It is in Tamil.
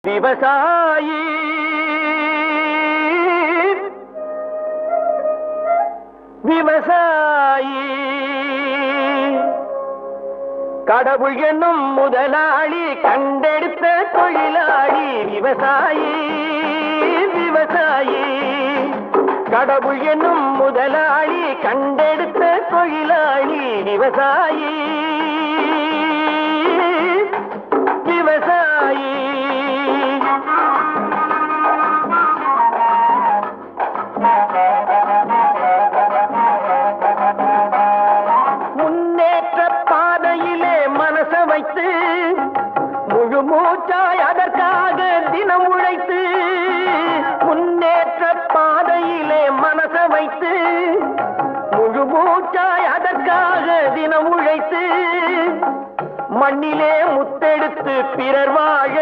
விவசாயி விவசாயி கடவுள் என்னும் முதலாளி கண்டெடுத்த தொழிலாளி விவசாயி விவசாயி கடவுள் என்னும் முதலாளி கண்டெடுத்த தொழிலாளி விவசாயி விவசாயி முன்னேற்ற பாதையிலே மனச வைத்து முழு மூச்சாய் அதற்காக தினம் உழைத்து முன்னேற்ற பாதையிலே மனச வைத்து முழு மூச்சாய் அதற்காக தினம் உழைத்து மண்ணிலே முத்தெடுத்து பிறர் வாழ